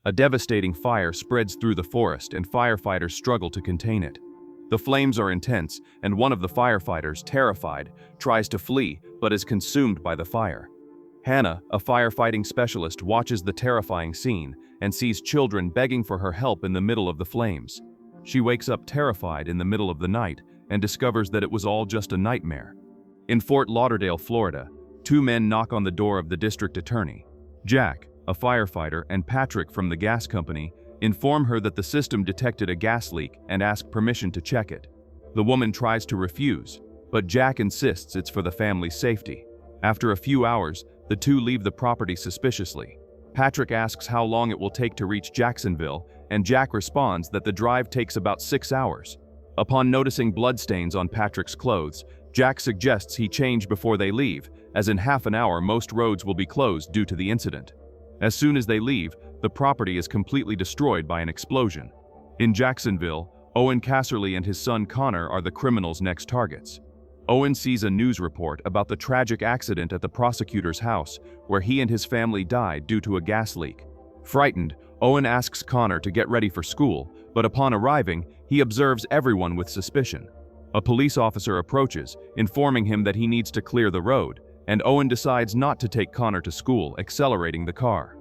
A devastating fire spreads through the forest and firefighters struggle to contain it. The flames are intense, and one of the firefighters, terrified, tries to flee but is consumed by the fire. Hannah, a firefighting specialist, watches the terrifying scene and sees children begging for her help in the middle of the flames. She wakes up terrified in the middle of the night and discovers that it was all just a nightmare. In Fort Lauderdale, Florida, two men knock on the door of the district attorney. Jack, a firefighter, and Patrick from the gas company inform her that the system detected a gas leak and ask permission to check it. The woman tries to refuse, but Jack insists it's for the family's safety. After a few hours, the two leave the property suspiciously. Patrick asks how long it will take to reach Jacksonville, and Jack responds that the drive takes about 6 hours. Upon noticing bloodstains on Patrick's clothes, Jack suggests he change before they leave, as in half an hour most roads will be closed due to the incident. As soon as they leave, the property is completely destroyed by an explosion. In Jacksonville, Owen Casserly and his son Connor are the criminals' next targets. Owen sees a news report about the tragic accident at the prosecutor's house, where he and his family died due to a gas leak. Frightened, Owen asks Connor to get ready for school, but upon arriving, he observes everyone with suspicion. A police officer approaches, informing him that he needs to clear the road, and Owen decides not to take Connor to school, accelerating the car.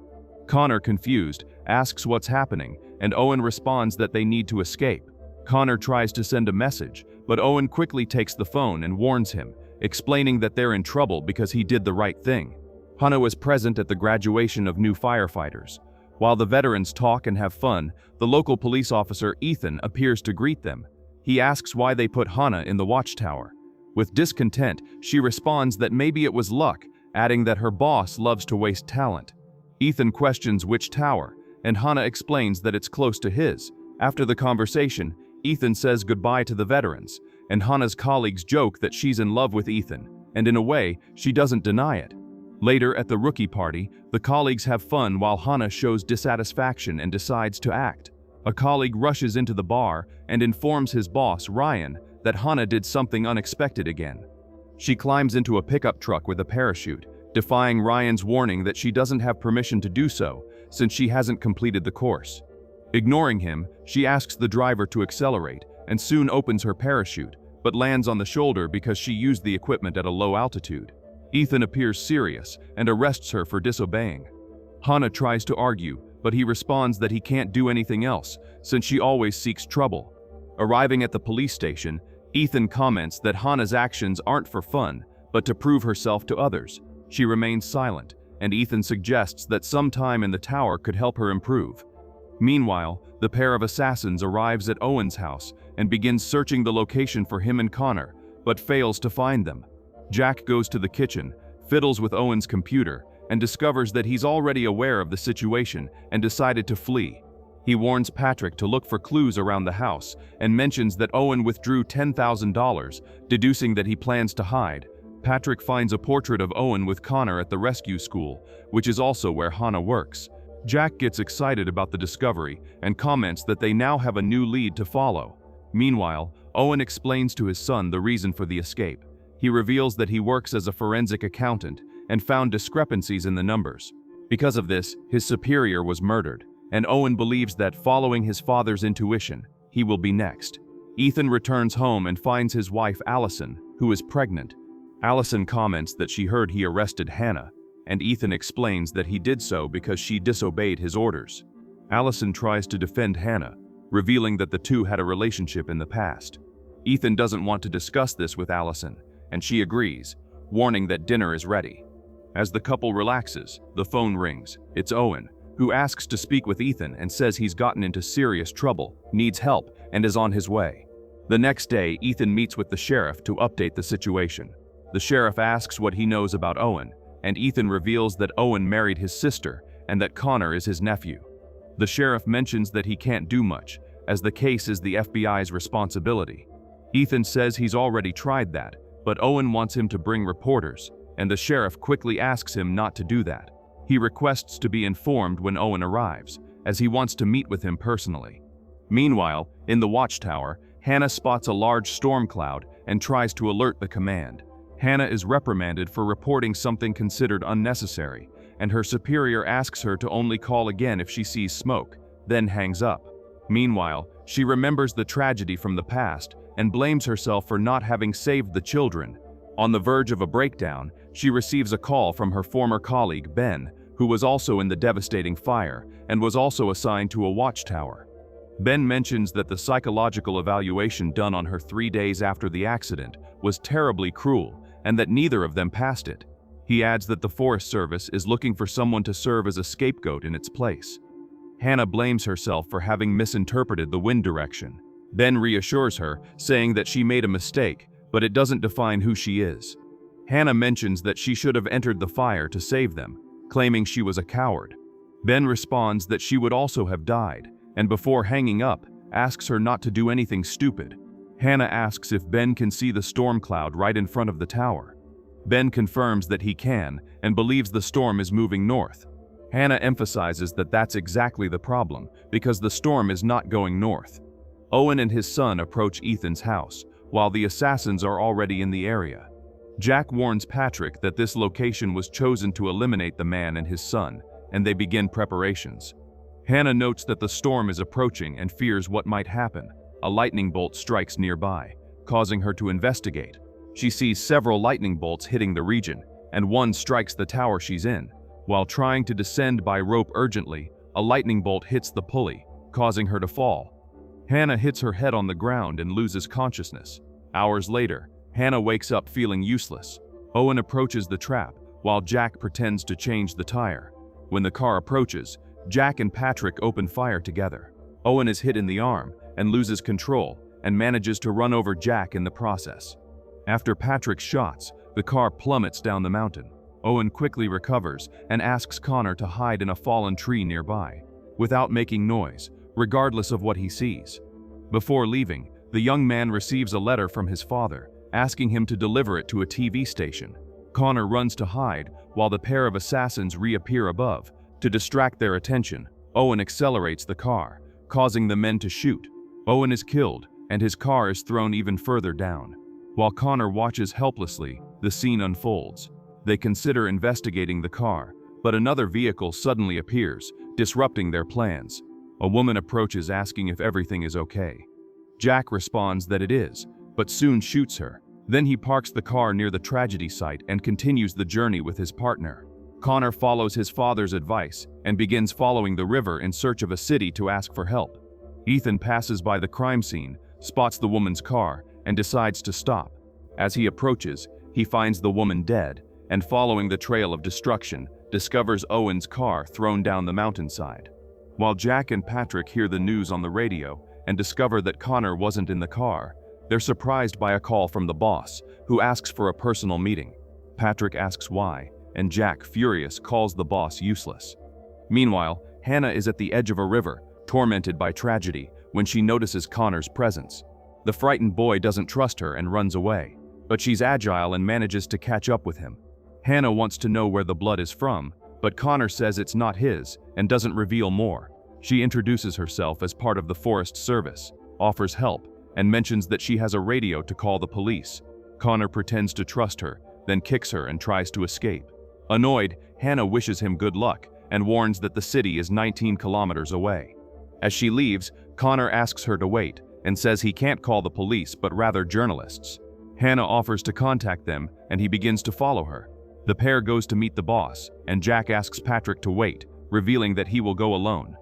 Connor, confused, asks what's happening, and Owen responds that they need to escape. Connor tries to send a message, but Owen quickly takes the phone and warns him, explaining that they're in trouble because he did the right thing. Hannah was present at the graduation of new firefighters. While the veterans talk and have fun, the local police officer Ethan appears to greet them. He asks why they put Hannah in the watchtower. With discontent, she responds that maybe it was luck, adding that her boss loves to waste talent. Ethan questions which tower, and Hannah explains that it's close to his. After the conversation, Ethan says goodbye to the veterans, and Hannah's colleagues joke that she's in love with Ethan, and in a way, she doesn't deny it. Later at the rookie party, the colleagues have fun while Hannah shows dissatisfaction and decides to act. A colleague rushes into the bar and informs his boss, Ryan, that Hannah did something unexpected again. She climbs into a pickup truck with a parachute, defying Ryan's warning that she doesn't have permission to do so since she hasn't completed the course. Ignoring him, she asks the driver to accelerate and soon opens her parachute, but lands on the shoulder because she used the equipment at a low altitude. Ethan appears serious and arrests her for disobeying. Hannah tries to argue, but he responds that he can't do anything else since she always seeks trouble. Arriving at the police station, Ethan comments that Hannah's actions aren't for fun, but to prove herself to others. She remains silent, and Ethan suggests that some time in the tower could help her improve. Meanwhile, the pair of assassins arrives at Owen's house and begins searching the location for him and Connor, but fails to find them. Jack goes to the kitchen, fiddles with Owen's computer, and discovers that he's already aware of the situation and decided to flee. He warns Patrick to look for clues around the house and mentions that Owen withdrew $10,000, deducing that he plans to hide. Patrick finds a portrait of Owen with Connor at the rescue school, which is also where Hannah works. Jack gets excited about the discovery and comments that they now have a new lead to follow. Meanwhile, Owen explains to his son the reason for the escape. He reveals that he works as a forensic accountant and found discrepancies in the numbers. Because of this, his superior was murdered, and Owen believes that, following his father's intuition, he will be next. Ethan returns home and finds his wife Allison, who is pregnant. Allison comments that she heard he arrested Hannah, and Ethan explains that he did so because she disobeyed his orders. Allison tries to defend Hannah, revealing that the two had a relationship in the past. Ethan doesn't want to discuss this with Allison, and she agrees, warning that dinner is ready. As the couple relaxes, the phone rings. It's Owen, who asks to speak with Ethan and says he's gotten into serious trouble, needs help, and is on his way. The next day, Ethan meets with the sheriff to update the situation. The sheriff asks what he knows about Owen, and Ethan reveals that Owen married his sister and that Connor is his nephew. The sheriff mentions that he can't do much, as the case is the FBI's responsibility. Ethan says he's already tried that, but Owen wants him to bring reporters, and the sheriff quickly asks him not to do that. He requests to be informed when Owen arrives, as he wants to meet with him personally. Meanwhile, in the watchtower, Hannah spots a large storm cloud and tries to alert the command. Hannah is reprimanded for reporting something considered unnecessary, and her superior asks her to only call again if she sees smoke, then hangs up. Meanwhile, she remembers the tragedy from the past and blames herself for not having saved the children. On the verge of a breakdown, she receives a call from her former colleague, Ben, who was also in the devastating fire and was also assigned to a watchtower. Ben mentions that the psychological evaluation done on her 3 days after the accident was terribly cruel and that neither of them passed it. He adds that the Forest Service is looking for someone to serve as a scapegoat in its place. Hannah blames herself for having misinterpreted the wind direction. Ben reassures her, saying that she made a mistake, but it doesn't define who she is. Hannah mentions that she should have entered the fire to save them, claiming she was a coward. Ben responds that she would also have died, and before hanging up, asks her not to do anything stupid. Hannah asks if Ben can see the storm cloud right in front of the tower. Ben confirms that he can and believes the storm is moving north. Hannah emphasizes that that's exactly the problem, because the storm is not going north. Owen and his son approach Ethan's house, while the assassins are already in the area. Jack warns Patrick that this location was chosen to eliminate the man and his son, and they begin preparations. Hannah notes that the storm is approaching and fears what might happen. A lightning bolt strikes nearby, causing her to investigate. She sees several lightning bolts hitting the region, and one strikes the tower she's in. While trying to descend by rope urgently, a lightning bolt hits the pulley, causing her to fall. Hannah hits her head on the ground and loses consciousness. Hours later, Hannah wakes up feeling useless. Owen approaches the trap, while Jack pretends to change the tire. When the car approaches, Jack and Patrick open fire together. Owen is hit in the arm and loses control and manages to run over Jack in the process. After Patrick's shots, the car plummets down the mountain. Owen quickly recovers and asks Connor to hide in a fallen tree nearby, without making noise, regardless of what he sees. Before leaving, the young man receives a letter from his father, asking him to deliver it to a TV station. Connor runs to hide while the pair of assassins reappear above. To distract their attention, Owen accelerates the car, causing the men to shoot. Owen is killed, and his car is thrown even further down. While Connor watches helplessly, the scene unfolds. They consider investigating the car, but another vehicle suddenly appears, disrupting their plans. A woman approaches asking if everything is okay. Jack responds that it is, but soon shoots her. Then he parks the car near the tragedy site and continues the journey with his partner. Connor follows his father's advice and begins following the river in search of a city to ask for help. Ethan passes by the crime scene, spots the woman's car, and decides to stop. As he approaches, he finds the woman dead, and following the trail of destruction, discovers Owen's car thrown down the mountainside. While Jack and Patrick hear the news on the radio and discover that Connor wasn't in the car, they're surprised by a call from the boss, who asks for a personal meeting. Patrick asks why, and Jack, furious, calls the boss useless. Meanwhile, Hannah is at the edge of a river, tormented by tragedy, when she notices Connor's presence. The frightened boy doesn't trust her and runs away, but she's agile and manages to catch up with him. Hannah wants to know where the blood is from, but Connor says it's not his and doesn't reveal more. She introduces herself as part of the Forest Service, offers help, and mentions that she has a radio to call the police. Connor pretends to trust her, then kicks her and tries to escape. Annoyed, Hannah wishes him good luck and warns that the city is 19 kilometers away. As she leaves, Connor asks her to wait and says he can't call the police but rather journalists. Hannah offers to contact them and he begins to follow her. The pair goes to meet the boss, and Jack asks Patrick to wait, revealing that he will go alone.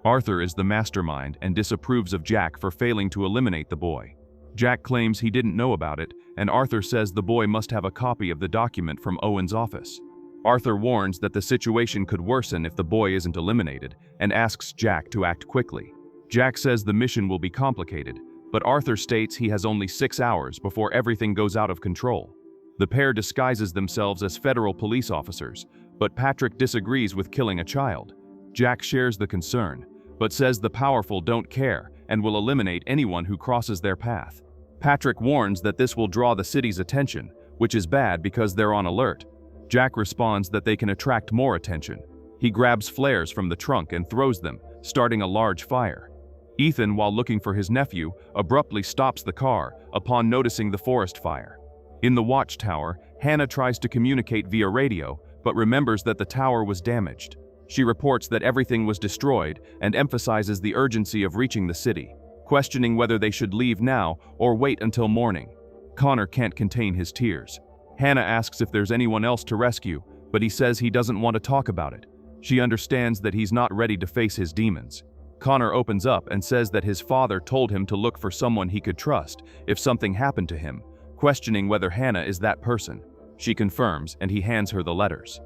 Arthur is the mastermind and disapproves of Jack for failing to eliminate the boy. Jack claims he didn't know about it, and Arthur says the boy must have a copy of the document from Owen's office. Arthur warns that the situation could worsen if the boy isn't eliminated, and asks Jack to act quickly. Jack says the mission will be complicated, but Arthur states he has only 6 hours before everything goes out of control. The pair disguises themselves as federal police officers, but Patrick disagrees with killing a child. Jack shares the concern, but says the powerful don't care and will eliminate anyone who crosses their path. Patrick warns that this will draw the city's attention, which is bad because they're on alert. Jack responds that they can attract more attention. He grabs flares from the trunk and throws them, starting a large fire. Ethan, while looking for his nephew, abruptly stops the car upon noticing the forest fire. In the watchtower, Hannah tries to communicate via radio, but remembers that the tower was damaged. She reports that everything was destroyed and emphasizes the urgency of reaching the city, questioning whether they should leave now or wait until morning. Connor can't contain his tears. Hannah asks if there's anyone else to rescue, but he says he doesn't want to talk about it. She understands that he's not ready to face his demons. Connor opens up and says that his father told him to look for someone he could trust if something happened to him, questioning whether Hannah is that person. She confirms, and he hands her the letters.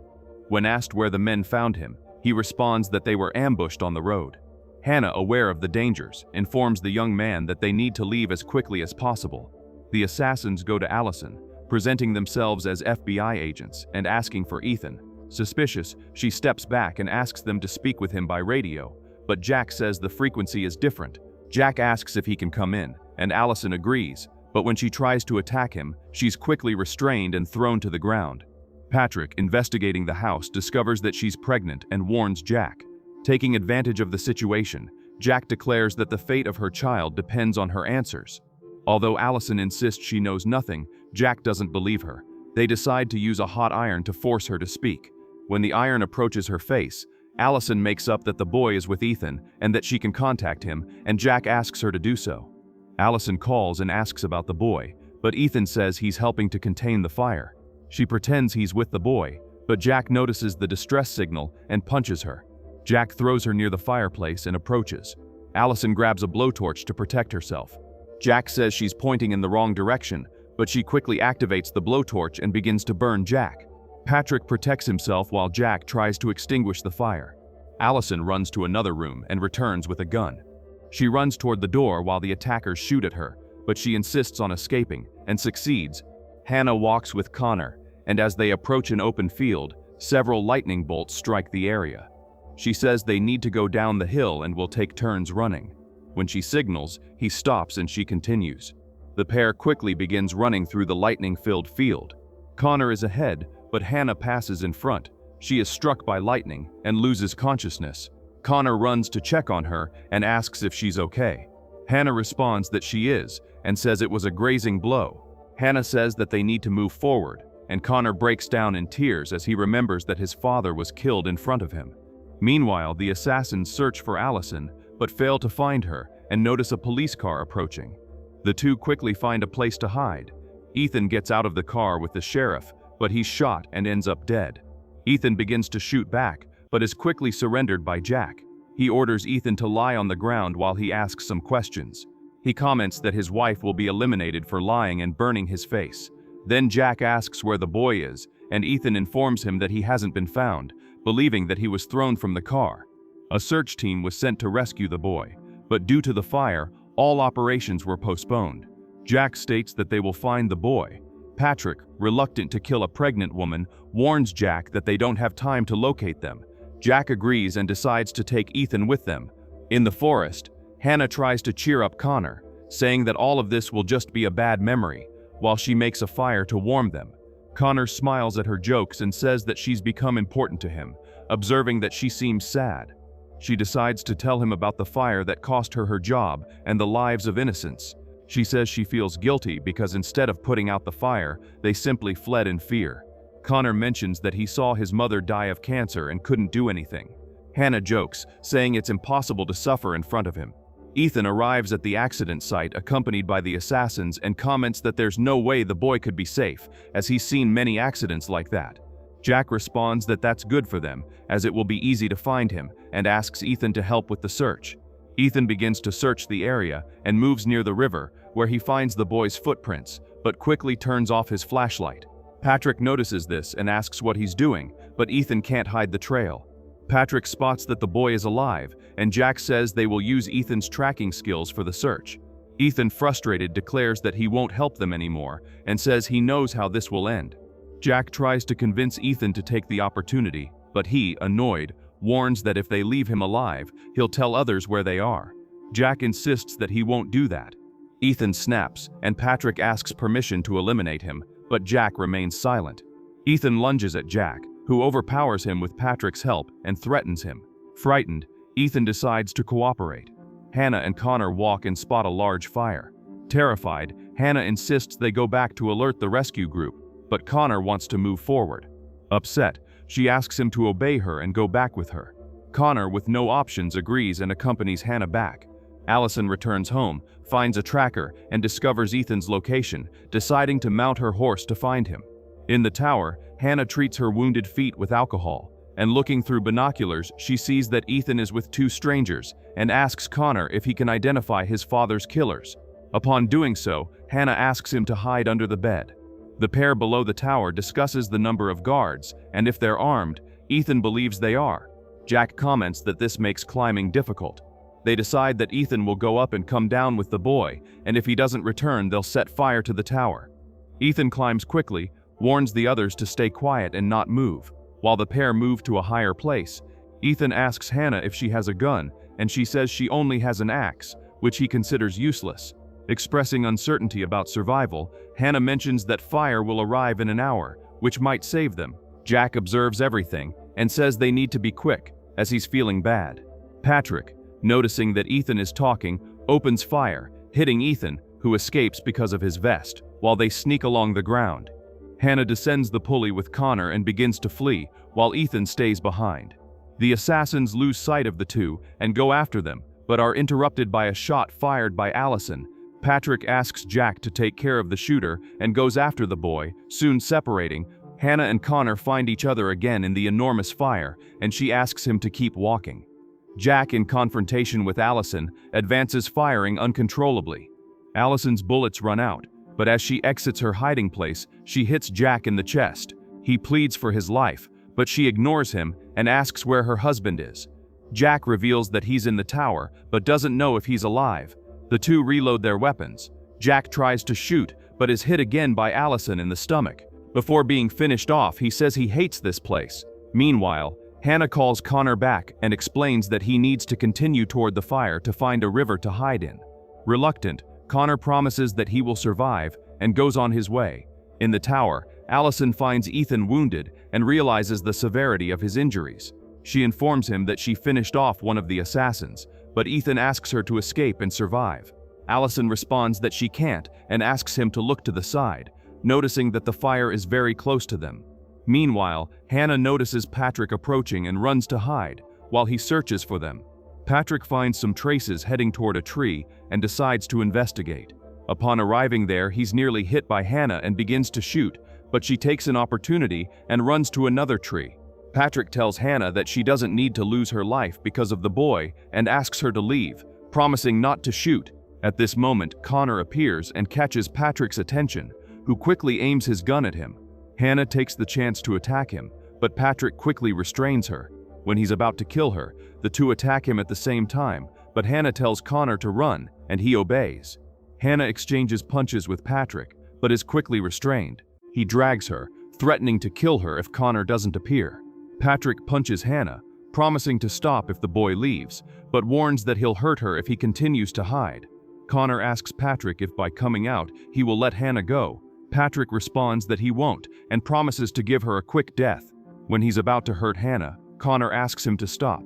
When asked where the men found him, he responds that they were ambushed on the road. Hannah, aware of the dangers, informs the young man that they need to leave as quickly as possible. The assassins go to Allison, presenting themselves as FBI agents and asking for Ethan. Suspicious, she steps back and asks them to speak with him by radio, but Jack says the frequency is different. Jack asks if he can come in, and Allison agrees, but when she tries to attack him, she's quickly restrained and thrown to the ground. Patrick, investigating the house, discovers that she's pregnant and warns Jack. Taking advantage of the situation, Jack declares that the fate of her child depends on her answers. Although Allison insists she knows nothing, Jack doesn't believe her. They decide to use a hot iron to force her to speak. When the iron approaches her face, Allison makes up that the boy is with Ethan and that she can contact him, and Jack asks her to do so. Allison calls and asks about the boy, but Ethan says he's helping to contain the fire. She pretends he's with the boy, but Jack notices the distress signal and punches her. Jack throws her near the fireplace and approaches. Allison grabs a blowtorch to protect herself. Jack says she's pointing in the wrong direction, but she quickly activates the blowtorch and begins to burn Jack. Patrick protects himself while Jack tries to extinguish the fire. Allison runs to another room and returns with a gun. She runs toward the door while the attackers shoot at her, but she insists on escaping and succeeds. Hannah walks with Connor, and as they approach an open field, several lightning bolts strike the area. She says they need to go down the hill and will take turns running. When she signals, he stops and she continues. The pair quickly begins running through the lightning-filled field. Connor is ahead, but Hannah passes in front. She is struck by lightning and loses consciousness. Connor runs to check on her and asks if she's okay. Hannah responds that she is and says it was a grazing blow. Hannah says that they need to move forward, and Connor breaks down in tears as he remembers that his father was killed in front of him. Meanwhile, the assassins search for Allison, but fail to find her and notice a police car approaching. The two quickly find a place to hide. Ethan gets out of the car with the sheriff, but he's shot and ends up dead. Ethan begins to shoot back, but is quickly surrendered by Jack. He orders Ethan to lie on the ground while he asks some questions. He comments that his wife will be eliminated for lying and burning his face. Then Jack asks where the boy is, and Ethan informs him that he hasn't been found, believing that he was thrown from the car. A search team was sent to rescue the boy, but due to the fire, all operations were postponed. Jack states that they will find the boy. Patrick, reluctant to kill a pregnant woman, warns Jack that they don't have time to locate them. Jack agrees and decides to take Ethan with them. In the forest, Hannah tries to cheer up Connor, saying that all of this will just be a bad memory, while she makes a fire to warm them. Connor smiles at her jokes and says that she's become important to him, observing that she seems sad. She decides to tell him about the fire that cost her her job and the lives of innocents. She says she feels guilty because instead of putting out the fire, they simply fled in fear. Connor mentions that he saw his mother die of cancer and couldn't do anything. Hannah jokes, saying it's impossible to suffer in front of him. Ethan arrives at the accident site accompanied by the assassins and comments that there's no way the boy could be safe, as he's seen many accidents like that. Jack responds that that's good for them, as it will be easy to find him, and asks Ethan to help with the search. Ethan begins to search the area and moves near the river, where he finds the boy's footprints, but quickly turns off his flashlight. Patrick notices this and asks what he's doing, but Ethan can't hide the trail. Patrick spots that the boy is alive, and Jack says they will use Ethan's tracking skills for the search. Ethan, frustrated, declares that he won't help them anymore and says he knows how this will end. Jack tries to convince Ethan to take the opportunity, but he, annoyed, warns that if they leave him alive, he'll tell others where they are. Jack insists that he won't do that. Ethan snaps, and Patrick asks permission to eliminate him, but Jack remains silent. Ethan lunges at Jack, who overpowers him with Patrick's help and threatens him. Frightened, Ethan decides to cooperate. Hannah and Connor walk and spot a large fire. Terrified, Hannah insists they go back to alert the rescue group, but Connor wants to move forward. Upset, she asks him to obey her and go back with her. Connor, with no options, agrees and accompanies Hannah back. Allison returns home, finds a tracker, and discovers Ethan's location, deciding to mount her horse to find him. In the tower, Hannah treats her wounded feet with alcohol, and looking through binoculars, she sees that Ethan is with two strangers and asks Connor if he can identify his father's killers. Upon doing so, Hannah asks him to hide under the bed. The pair below the tower discusses the number of guards, and if they're armed, Ethan believes they are. Jack comments that this makes climbing difficult. They decide that Ethan will go up and come down with the boy, and if he doesn't return, they'll set fire to the tower. Ethan climbs quickly, warns the others to stay quiet and not move. While the pair move to a higher place, Ethan asks Hannah if she has a gun, and she says she only has an axe, which he considers useless. Expressing uncertainty about survival, Hannah mentions that fire will arrive in an hour, which might save them. Jack observes everything and says they need to be quick, as he's feeling bad. Patrick, noticing that Ethan is talking, opens fire, hitting Ethan, who escapes because of his vest, while they sneak along the ground. Hannah descends the pulley with Connor and begins to flee, while Ethan stays behind. The assassins lose sight of the two and go after them, but are interrupted by a shot fired by Allison. Patrick asks Jack to take care of the shooter and goes after the boy, soon separating. Hannah and Connor find each other again in the enormous fire, and she asks him to keep walking. Jack, in confrontation with Allison, advances firing uncontrollably. Allison's bullets run out, but as she exits her hiding place, she hits Jack in the chest. He pleads for his life, but she ignores him and asks where her husband is. Jack reveals that he's in the tower, but doesn't know if he's alive. The two reload their weapons. Jack tries to shoot, but is hit again by Allison in the stomach. Before being finished off, he says he hates this place. Meanwhile, Hannah calls Connor back and explains that he needs to continue toward the fire to find a river to hide in. Reluctant, Connor promises that he will survive and goes on his way. In the tower, Allison finds Ethan wounded and realizes the severity of his injuries. She informs him that she finished off one of the assassins, but Ethan asks her to escape and survive. Allison responds that she can't and asks him to look to the side, noticing that the fire is very close to them. Meanwhile, Hannah notices Patrick approaching and runs to hide, while he searches for them. Patrick finds some traces heading toward a tree and decides to investigate. Upon arriving there, he's nearly hit by Hannah and begins to shoot, but she takes an opportunity and runs to another tree. Patrick tells Hannah that she doesn't need to lose her life because of the boy and asks her to leave, promising not to shoot. At this moment, Connor appears and catches Patrick's attention, who quickly aims his gun at him. Hannah takes the chance to attack him, but Patrick quickly restrains her. When he's about to kill her, the two attack him at the same time, but Hannah tells Connor to run, and he obeys. Hannah exchanges punches with Patrick, but is quickly restrained. He drags her, threatening to kill her if Connor doesn't appear. Patrick punches Hannah, promising to stop if the boy leaves, but warns that he'll hurt her if he continues to hide. Connor asks Patrick if by coming out he will let Hannah go. Patrick responds that he won't and promises to give her a quick death. When he's about to hurt Hannah, Connor asks him to stop.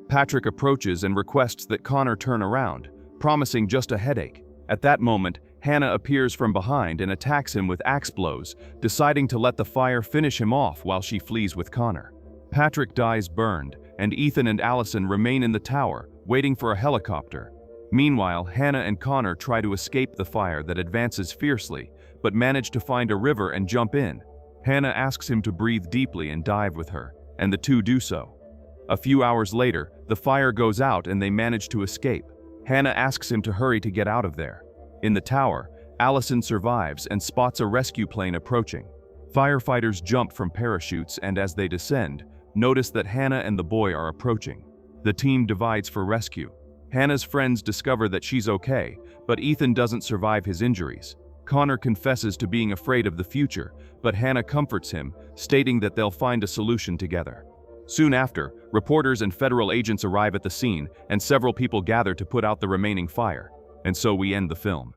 Patrick approaches and requests that Connor turn around, promising just a headache. At that moment, Hannah appears from behind and attacks him with axe blows, deciding to let the fire finish him off while she flees with Connor. Patrick dies burned, and Ethan and Allison remain in the tower, waiting for a helicopter. Meanwhile, Hannah and Connor try to escape the fire that advances fiercely, but manage to find a river and jump in. Hannah asks him to breathe deeply and dive with her, and the two do so. A few hours later, the fire goes out and they manage to escape. Hannah asks him to hurry to get out of there. In the tower, Allison survives and spots a rescue plane approaching. Firefighters jump from parachutes and as they descend, notice that Hannah and the boy are approaching. The team divides for rescue. Hannah's friends discover that she's okay, but Ethan doesn't survive his injuries. Connor confesses to being afraid of the future, but Hannah comforts him, stating that they'll find a solution together. Soon after, reporters and federal agents arrive at the scene, and several people gather to put out the remaining fire. And so we end the film.